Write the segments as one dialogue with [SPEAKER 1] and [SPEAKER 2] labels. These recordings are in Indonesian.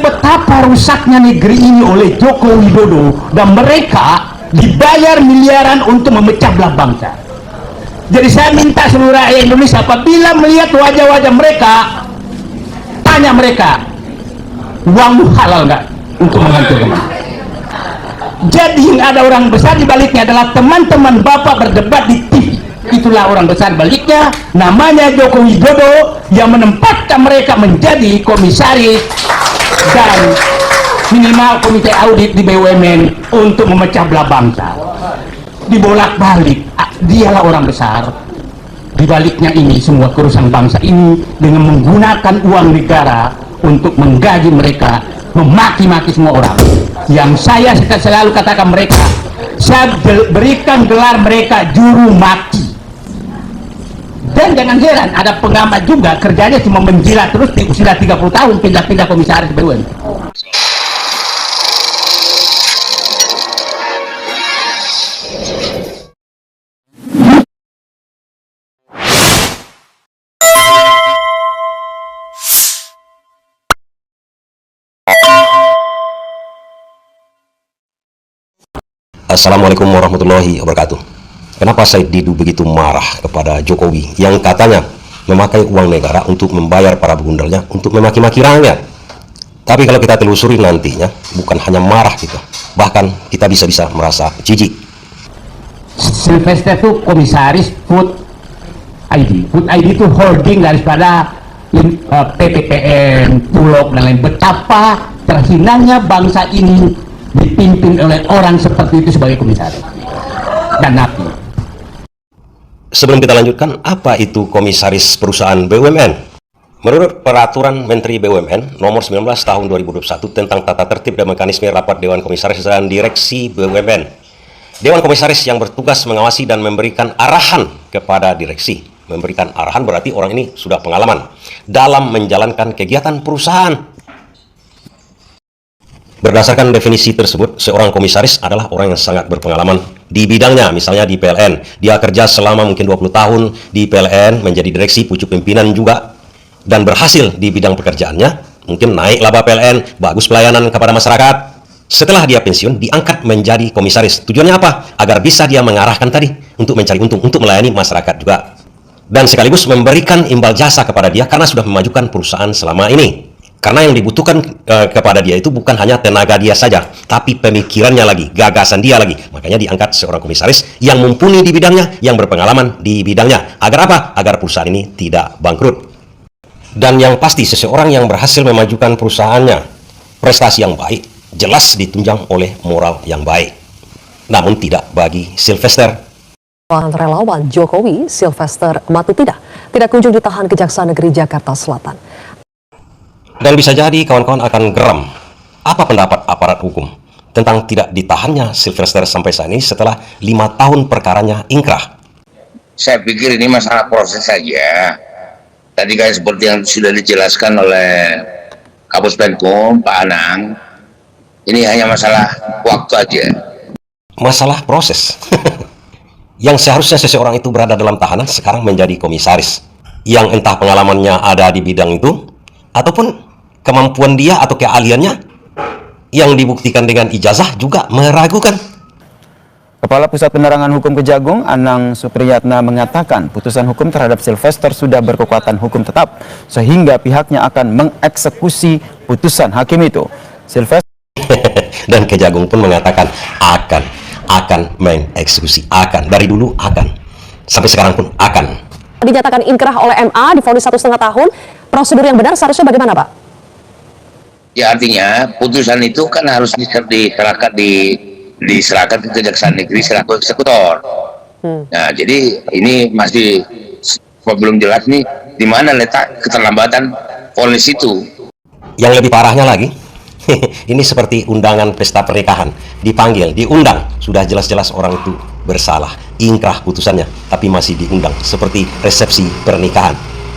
[SPEAKER 1] betapa rusaknya negeri ini oleh Joko Widodo, dan mereka dibayar miliaran untuk memecah belah bangsa. Jadi saya minta seluruh rakyat Indonesia, apabila melihat wajah-wajah mereka, tanya mereka, uangmu halal nggak untuk menghancurkan? Jadi ada orang besar di baliknya adalah teman-teman Bapak berdebat di TV. Itulah orang besar baliknya, namanya Joko Widodo, yang menempatkan mereka menjadi komisaris dan minimal komite audit di BUMN untuk memecah belah bangsa. Dibolak-balik, dialah orang besar. Di baliknya ini semua kerusakan bangsa ini dengan menggunakan uang negara untuk menggaji mereka, memaki-maki semua orang. Yang saya selalu katakan mereka, saya berikan gelar mereka juru maki. Dan jangan heran, ada pengamat juga kerjanya cuma menjilat terus di usia 30 tahun pindah-pindah komisaris BUMN.
[SPEAKER 2] Assalamualaikum warahmatullahi wabarakatuh. Kenapa Said Didu begitu marah kepada Jokowi yang katanya memakai uang negara untuk membayar para begundalnya untuk memaki-maki rakyat? Tapi kalau kita telusuri nantinya, bukan hanya marah kita, bahkan kita bisa-bisa merasa jijik.
[SPEAKER 1] Sylvester itu komisaris Food ID. Food ID itu holding daripada PPPN, Bulog dan lain. Betapa terhinanya bangsa ini dipimpin oleh orang seperti itu sebagai komisaris dan napi.
[SPEAKER 2] Sebelum kita lanjutkan, apa itu komisaris perusahaan BUMN? Menurut Peraturan Menteri BUMN Nomor 19 Tahun 2021 tentang tata tertib dan mekanisme rapat Dewan Komisaris dan Direksi BUMN, Dewan Komisaris yang bertugas mengawasi dan memberikan arahan kepada direksi. Memberikan arahan berarti orang ini sudah pengalaman dalam menjalankan kegiatan perusahaan. Berdasarkan definisi tersebut, seorang komisaris adalah orang yang sangat berpengalaman di bidangnya. Misalnya di PLN, dia kerja selama mungkin 20 tahun di PLN, menjadi direksi, pucuk pimpinan juga, dan berhasil di bidang pekerjaannya. Mungkin naik laba PLN, bagus pelayanan kepada masyarakat. Setelah dia pensiun, diangkat menjadi komisaris. Tujuannya apa? Agar bisa dia mengarahkan tadi untuk mencari untung, untuk melayani masyarakat juga. Dan sekaligus memberikan imbal jasa kepada dia karena sudah memajukan perusahaan selama ini. Karena yang dibutuhkan kepada dia itu bukan hanya tenaga dia saja, tapi pemikirannya lagi, gagasan dia lagi. Makanya diangkat seorang komisaris yang mumpuni di bidangnya, yang berpengalaman di bidangnya. Agar apa? Agar perusahaan ini tidak bangkrut. Dan yang pasti, seseorang yang berhasil memajukan perusahaannya, prestasi yang baik, jelas ditunjang oleh moral yang baik. Namun tidak bagi Sylvester.
[SPEAKER 3] Relawan Jokowi, Sylvester Matupida, tidak kunjung ditahan Kejaksaan Negeri Jakarta Selatan.
[SPEAKER 2] Dan bisa jadi kawan-kawan akan geram. Apa pendapat aparat hukum tentang tidak ditahannya Sylvester sampai saat ini setelah 5 tahun perkaranya ingkrah?
[SPEAKER 4] Saya pikir ini masalah proses saja. Tadi kan seperti yang sudah dijelaskan oleh Kapus Penkum, Pak Anang, ini hanya masalah waktu aja.
[SPEAKER 2] Masalah proses. Yang seharusnya seseorang itu berada dalam tahanan sekarang menjadi komisaris. Yang entah pengalamannya ada di bidang itu, ataupun kemampuan dia atau keahliannya yang dibuktikan dengan ijazah juga meragukan.
[SPEAKER 5] Kepala Pusat Penerangan Hukum Kejagung, Anang Supriyatna, mengatakan putusan hukum terhadap Sylvester sudah berkekuatan hukum tetap, sehingga pihaknya akan mengeksekusi putusan hakim itu. Sylvester
[SPEAKER 2] dan Kejagung pun mengatakan akan mengeksekusi, dari dulu akan, sampai sekarang pun akan.
[SPEAKER 3] Dinyatakan inkrah oleh MA, divonis 1,5 tahun. Prosedur yang benar seharusnya bagaimana, Pak?
[SPEAKER 4] Ya, artinya putusan itu kan harus diserahkan ke Kejaksaan Negeri selaku eksekutor. Nah, jadi ini masih belum jelas nih di mana letak keterlambatan vonis itu.
[SPEAKER 2] Yang lebih parahnya lagi, ini seperti undangan pesta pernikahan, dipanggil, diundang, sudah jelas-jelas orang itu bersalah, ingkrah putusannya, tapi masih diundang, seperti resepsi pernikahan.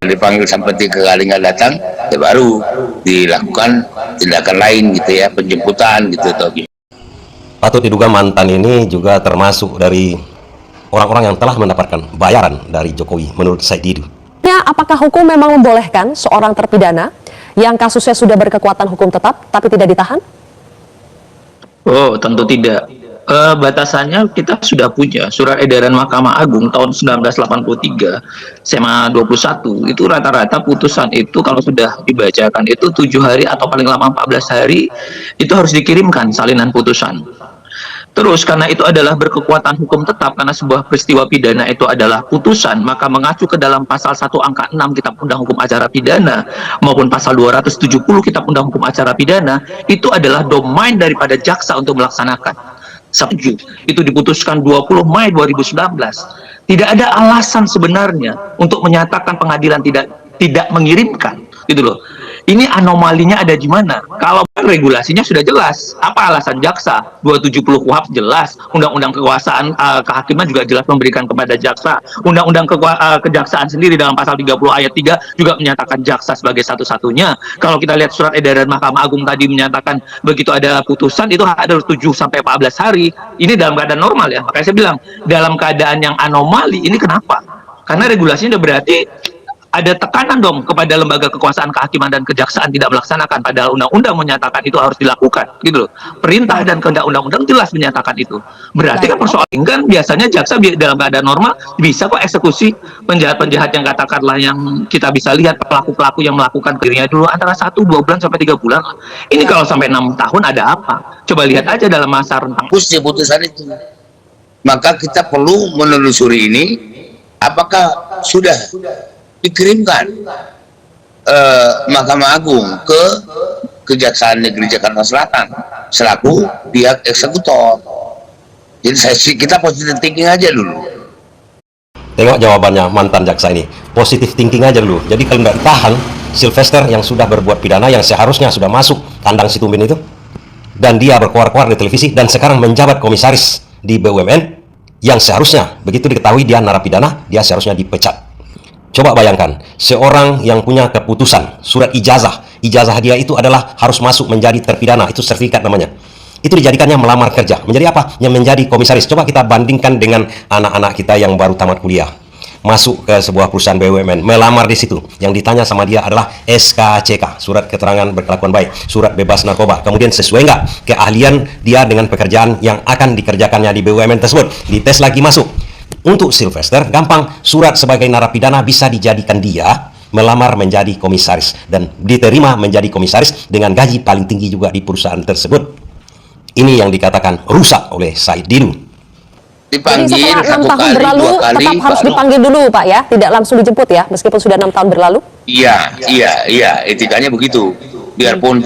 [SPEAKER 4] Dipanggil sampai 3 kali nggak datang, ya baru dilakukan tindakan lain gitu ya, penjemputan gitu.
[SPEAKER 2] Patut diduga mantan ini juga termasuk dari orang-orang yang telah mendapatkan bayaran dari Jokowi menurut Said Didu.
[SPEAKER 3] Apakah hukum memang membolehkan seorang terpidana yang kasusnya sudah berkekuatan hukum tetap tapi tidak ditahan?
[SPEAKER 6] Oh, tentu tidak. Batasannya kita sudah punya surat edaran Mahkamah Agung tahun 1983 SMA 21 itu rata-rata putusan itu kalau sudah dibacakan itu 7 hari atau paling lama 14 hari itu harus dikirimkan salinan putusan. Terus karena itu adalah berkekuatan hukum tetap, karena sebuah peristiwa pidana itu adalah putusan, maka mengacu ke dalam pasal 1 angka 6 Kitab Undang Hukum Acara Pidana maupun pasal 270 Kitab Undang Hukum Acara Pidana, itu adalah domain daripada jaksa untuk melaksanakan. Itu diputuskan 20 Mei 2019. Tidak ada alasan sebenarnya untuk menyatakan pengadilan tidak mengirimkan, gitu loh. Ini anomalinya ada di mana? Kalau regulasinya sudah jelas, apa alasan jaksa? 270 KUHP jelas, Undang-Undang Kekuasaan Kehakiman juga jelas memberikan kepada jaksa. Undang-Undang Kejaksaan sendiri dalam pasal 30 ayat 3 juga menyatakan jaksa sebagai satu-satunya. Kalau kita lihat surat edaran Mahkamah Agung tadi menyatakan begitu ada putusan itu ada 7 sampai 14 hari. Ini dalam keadaan normal ya. Makanya saya bilang dalam keadaan yang anomali ini kenapa? Karena regulasinya udah berarti ada tekanan dong kepada lembaga kekuasaan kehakiman dan kejaksaan tidak melaksanakan, padahal undang-undang menyatakan itu harus dilakukan, gitu loh. Perintah dan kehendak undang-undang jelas menyatakan itu. Berarti kan persoalan kan biasanya jaksa dalam keadaan normal bisa kok eksekusi penjahat-penjahat yang katakanlah yang kita bisa lihat pelaku-pelaku yang melakukan dirinya dulu antara 1-2 bulan sampai 3 bulan. Ini kalau sampai 6 tahun ada apa? Coba lihat aja dalam masa rentang
[SPEAKER 4] Putusan itu. Maka kita perlu menelusuri ini apakah sudah dikirimkan Mahkamah Agung ke Kejaksaan Negeri Jakarta Selatan selaku pihak eksekutor. Jadi kita positive thinking aja dulu.
[SPEAKER 2] Tengok jawabannya mantan jaksa ini, positive thinking aja dulu. Jadi kalau nggak ditahan, Sylvester yang sudah berbuat pidana, yang seharusnya sudah masuk kandang si Tumbin itu, dan dia berkuar-kuar di televisi, dan sekarang menjabat komisaris di BUMN, yang seharusnya, begitu diketahui dia narapidana, dia seharusnya dipecat. Coba bayangkan, seorang yang punya keputusan, surat ijazah dia itu adalah harus masuk menjadi terpidana, itu sertifikat namanya. Itu dijadikannya melamar kerja. Menjadi apa? Yang menjadi komisaris. Coba kita bandingkan dengan anak-anak kita yang baru tamat kuliah. Masuk ke sebuah perusahaan BUMN, melamar di situ. Yang ditanya sama dia adalah SKCK, surat keterangan berkelakuan baik, surat bebas narkoba. Kemudian sesuai nggak keahlian dia dengan pekerjaan yang akan dikerjakannya di BUMN tersebut. Dites lagi masuk. Untuk Sylvester, gampang, surat sebagai narapidana bisa dijadikan dia melamar menjadi komisaris dan diterima menjadi komisaris dengan gaji paling tinggi juga di perusahaan tersebut. Ini yang dikatakan rusak oleh Said Didu.
[SPEAKER 3] Jadi setelah 6 tahun berlalu tetap harus dipanggil dulu Pak ya, tidak langsung dijemput ya, meskipun sudah 6 tahun berlalu?
[SPEAKER 4] Iya, etikanya begitu. Biarpun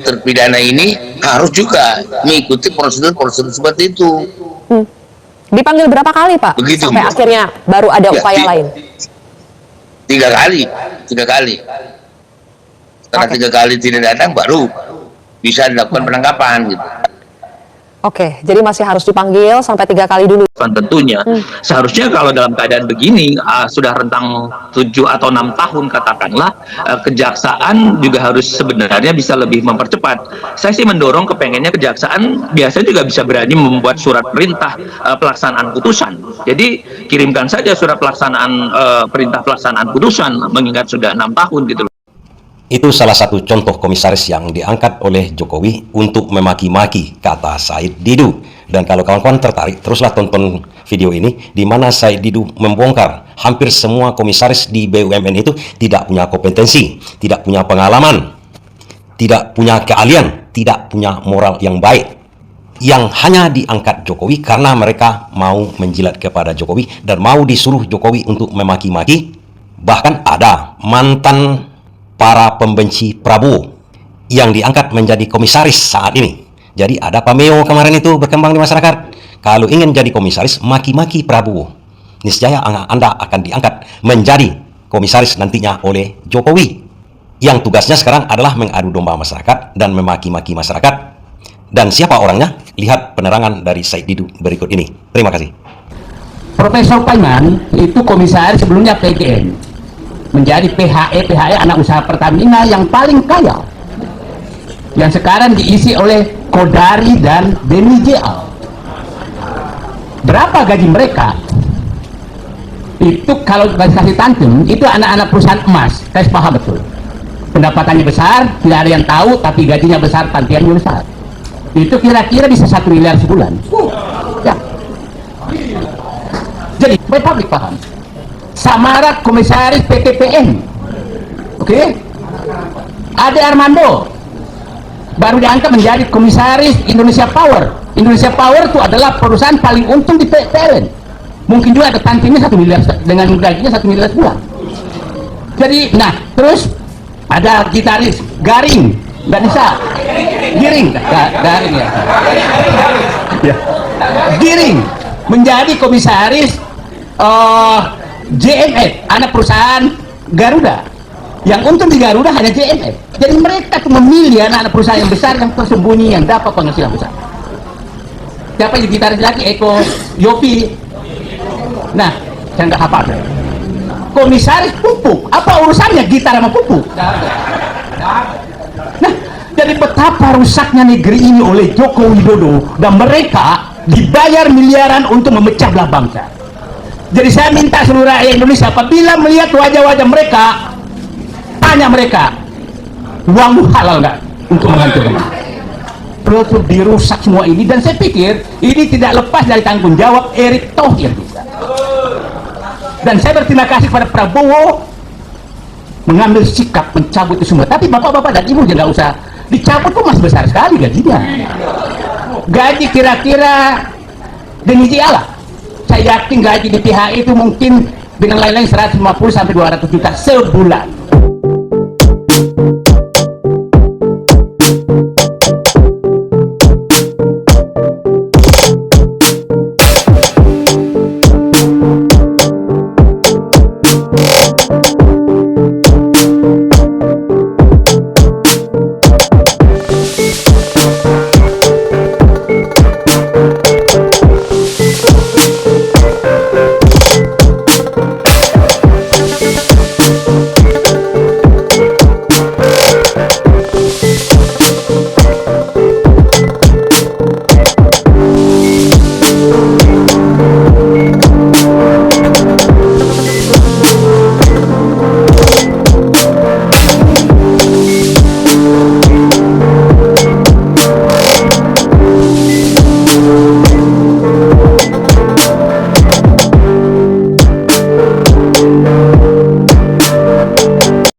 [SPEAKER 4] terpidana ini harus juga mengikuti prosedur seperti itu.
[SPEAKER 3] Dipanggil berapa kali Pak?
[SPEAKER 4] Begitu,
[SPEAKER 3] sampai akhirnya baru ada upaya lain?
[SPEAKER 4] 3 kali. Setelah 3 kali tidak datang baru bisa dilakukan penangkapan gitu.
[SPEAKER 3] Oke, jadi masih harus dipanggil sampai 3 kali dulu.
[SPEAKER 6] Tentunya seharusnya kalau dalam keadaan begini sudah rentang 7 atau 6 tahun katakanlah, kejaksaan juga harus sebenarnya bisa lebih mempercepat. Saya sih mendorong kepengennya kejaksaan biasanya juga bisa berani membuat surat perintah pelaksanaan putusan. Jadi kirimkan saja surat pelaksanaan perintah pelaksanaan putusan mengingat sudah 6 tahun gitu loh.
[SPEAKER 2] Itu salah satu contoh komisaris yang diangkat oleh Jokowi untuk memaki-maki, kata Said Didu. Dan kalau kawan-kawan tertarik, teruslah tonton video ini, di mana Said Didu membongkar hampir semua komisaris di BUMN itu tidak punya kompetensi, tidak punya pengalaman, tidak punya keahlian, tidak punya moral yang baik. Yang hanya diangkat Jokowi karena mereka mau menjilat kepada Jokowi dan mau disuruh Jokowi untuk memaki-maki. Bahkan ada mantan para pembenci Prabowo yang diangkat menjadi komisaris saat ini. Jadi ada pameo kemarin itu berkembang di masyarakat. Kalau ingin jadi komisaris, maki-maki Prabowo, niscaya Anda akan diangkat menjadi komisaris nantinya oleh Jokowi. Yang tugasnya sekarang adalah mengadu domba masyarakat dan memaki-maki masyarakat. Dan siapa orangnya? Lihat penerangan dari Said Didu berikut ini. Terima kasih.
[SPEAKER 1] Profesor Paiman itu komisaris sebelumnya PGN, menjadi PHE anak usaha Pertamina yang paling kaya, yang sekarang diisi oleh Kodari dan Deni JL. Berapa gaji mereka? itu kalau kasih tantrum itu anak-anak perusahaan emas, saya paham betul. Pendapatannya besar, tidak ada yang tahu, tapi gajinya besar, tantiannya besar. Itu kira-kira bisa 1 miliar sebulan. Ya. Jadi, publik paham. Samara komisaris PTPN, oke? Ade Armando baru diangkat menjadi komisaris Indonesia Power. Indonesia Power itu adalah perusahaan paling untung di PLN. Mungkin juga ada tantinya 1 miliar dengan gajinya 1 miliar sebulan. Jadi, nah terus ada gitaris Garing, nggak bisa. Giring, Garing ya. Giring menjadi komisaris JMF, anak perusahaan Garuda. Yang untung di Garuda hanya JMF. Jadi mereka tuh memilih anak-anak perusahaan yang besar yang tersembunyi yang dapat penghasilan besar. Siapa yang gitaris lagi? Eko Yopi. Nah, saya nggak hafal. Komisaris pupuk, apa urusannya gitar sama pupuk? Nah, jadi betapa rusaknya negeri ini oleh Joko Widodo dan mereka dibayar miliaran untuk memecah belah bangsa. Jadi saya minta seluruh rakyat Indonesia apabila melihat wajah-wajah mereka, tanya mereka, uangmu halal nggak untuk menghancurkan? Terus dirusak semua ini, dan saya pikir ini tidak lepas dari tanggung jawab Erick Thohir. Dan saya berterima kasih kepada Prabowo mengambil sikap mencabut itu semua. Tapi bapak-bapak dan ibu jangan usah dicabut, tuh masih besar sekali gajinya. Gaji kira-kira demi Allah, saya yakin gaji di PHI itu mungkin dengan lain-lain 150 sampai 200 juta sebulan.